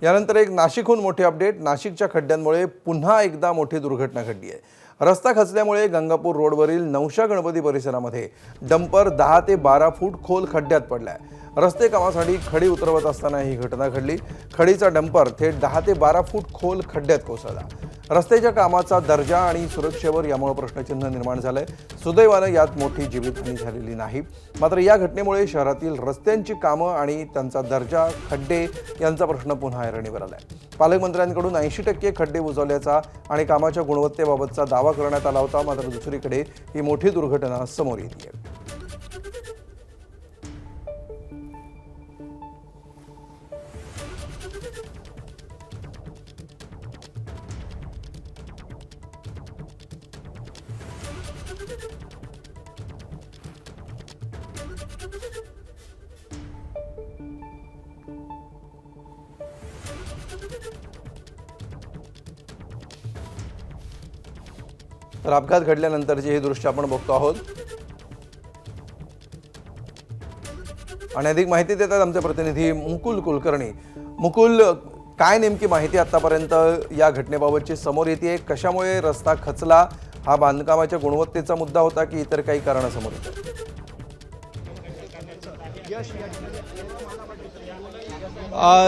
यानंतर एक नाशिकहून मोठी अपडेट। नाशिकच्या खड्ड्यांमुळे पुन्हा एकदा मोठी दुर्घटना घडली आहे। रस्ता खचल्यामुळे गंगापूर रोडवरील नवशा गणपती परिसरामध्ये डंपर 10 ते 12 फूट खोल खड्ड्यात पडलाय। रस्ते कामासाठी खडी उतरवत असताना ही घटना घडली। खडीचा डंपर थेट 10 ते 12 फूट खोल खड्ड्यात कोसळला। रस्त्याच्या कामाचा दर्जा आणि सुरक्षेवर यामुळे प्रश्नचिन्ह निर्माण झालंय। सुदैवाने यात मोठी जीवितहानी झालेली नाही। मात्र या घटनेमुळे शहरातील रस्त्यांची कामं आणि त्यांचा दर्जा, खड्डे यांचा प्रश्न पुन्हा ऐरणीवर आलाय। पालकमंत्र्यांकडून 80% खड्डे बुजवल्याचा आणि कामाच्या गुणवत्तेबाबतचा दावा करण्यात आला होता। मात्र दुसरीकडे ही मोठी दुर्घटना समोर येते आहे। तर अपघात घडल्यानंतरची हे दृश्य आपण बघतो आहोत आणि अधिक माहिती देतात आमचे प्रतिनिधी मुकुल कुलकर्णी। मुकुल, काय नेमकी माहिती आतापर्यंत या घटनेबाबतची समोर येते? कशामुळे रस्ता खचला? हा बांधकामाच्या गुणवत्तेचा मुद्दा होता की इतर काही कारण समोर येतात?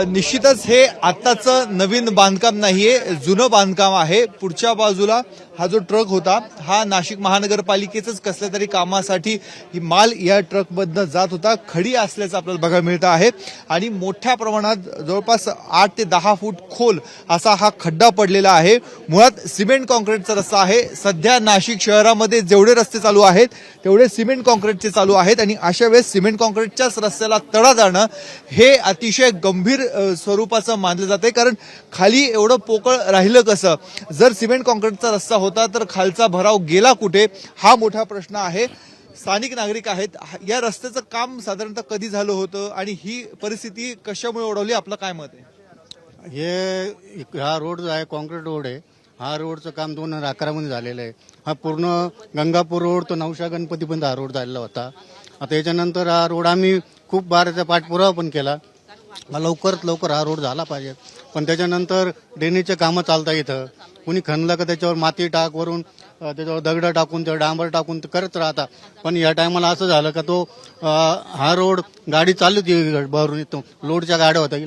निश्चितच हे आत्ताचं नवीन बांधकाम नाहीये, जुनं बांधकाम आहे। पुढच्या बाजूला हा जो ट्रक होता हा नाशिक महानगरपालिकेचंच कसल्या तरी कामासाठी ही माल या ट्रकमधनं जात होता। खडी असल्याचं आपल्याला बघायला मिळतं आहे आणि मोठ्या प्रमाणात जवळपास 8 ते 10 फूट खोल असा हा खड्डा पडलेला आहे। मुळात सिमेंट कॉन्क्रीटचा रस्ता आहे। सध्या नाशिक शहरामध्ये जेवढे रस्ते चालू आहेत तेवढे सिमेंट कॉन्क्रीटचे चालू आहेत आणि अशा वेळेस सिमेंट कॉन्क्रीटच्याच रस्त्याला तडा जाणं हे अतिशय गंभीर स्वरूपाचं मानलं जाते। कारण खाली एवढं पोकळ राहिलं कसं? जर सिमेंट कॉन्क्रीटचा रस्ता होता तर खालचा भराव गेला कुठे, हा मोठा प्रश्न आहे। स्थानिक नागरिक आहेत, या रस्त्याचं काम साधारणतः कधी झालं होतं आणि ही परिस्थिती कशामुळे ओढवली, आपलं काय मत आहे? हा रोड जो आहे कॉन्क्रीट रोड आहे। हा रोडचं काम 2011 मध्ये झालेलं आहे। हा पूर्ण गंगापूर रोड तो नवशा गणपतीपर्यंत हा रोड झालेला होता। आता याच्यानंतर हा रोड आम्ही खूप बाराचा पाठपुरावा पण केला, लवकरात लवकर हा रोड झाला पाहिजे। पण त्याच्यानंतर ड्रेनेजचे कामं चालता इथं, कुणी खणलं का त्याच्यावर माती टाक वरून त्याच्यावर दगड टाकून त्यावर डांबर टाकून ते करत राहता। पण या टायमाला असं झालं का तो हा रोड गाडी चालू होती भरून, येतो लोडच्या गाड्या होत्या,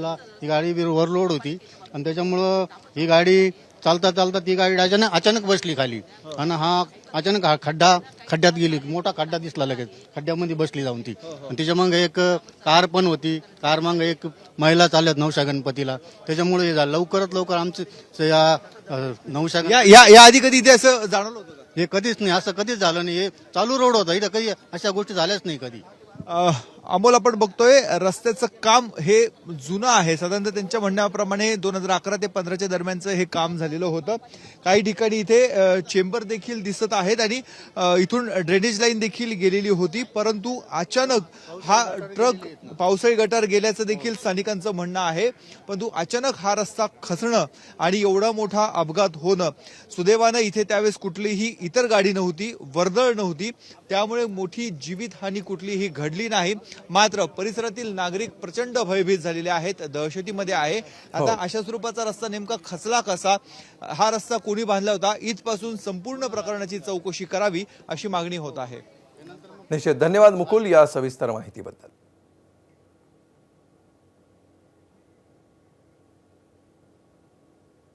ही गाडी ओव्हरलोड होती आणि त्याच्यामुळं ही गाडी चालता चालता ती गाडी अचानक बसली खाली आणि हा अचानक हा खड्ड्यात गेली। मोठा खड्डा दिसला, लगेच खड्ड्यामध्ये बसली जाऊन ती। आणि त्याच्या मग एक कार पण होती, कार मग एक महिला चालत नवशा गणपतीला, त्याच्यामुळे हे झालं। लवकरात लवकर आमचं या नवशा या आधी कधी इथे असं जाणवलं होतं? हे कधीच नाही, असं कधीच झालं नाही। हे चालू रोड होता, इथं कधी अशा गोष्टी झाल्याच नाही कधी। अमोल, आपण बघतोय रस्त्याचं काम हे जुनं आहे। साधारणतः त्यांच्या म्हणण्याप्रमाणे 2011 ते 15च्या दरम्यानचं हे काम झालेलं होतं। काही ठिकाणी इथे चेंबर देखील दिसत आहेत आणि इथून ड्रेनेज लाईन देखील गेलेली होती। परंतु अचानक हा ट्रक पावसाळी गटार गेल्याचं देखील स्थानिकांचं म्हणणं आहे। परंतु अचानक हा रस्ता खचणं आणि एवढा मोठा अपघात होणं, सुदैवानं इथे त्यावेळेस कुठलीही इतर गाडी नव्हती, वर्दळ नव्हती, त्यामुळे मोठी जीवितहानी कुठलीही घडली नाही। मात्र परिसरातील नागरिक प्रचंड भयभीत झालेले आहेत, दहशतीमध्ये आहे। आता अशा स्वरूपाचा रस्ता नेमका खचला कसा, हा रस्ता कोणी बांधला होता, इथपासून संपूर्ण प्रकरणाची चौकशी करावी अशी मागणी होत आहे। निश्चित, धन्यवाद मुकुल या सविस्तर माहितीबद्दल।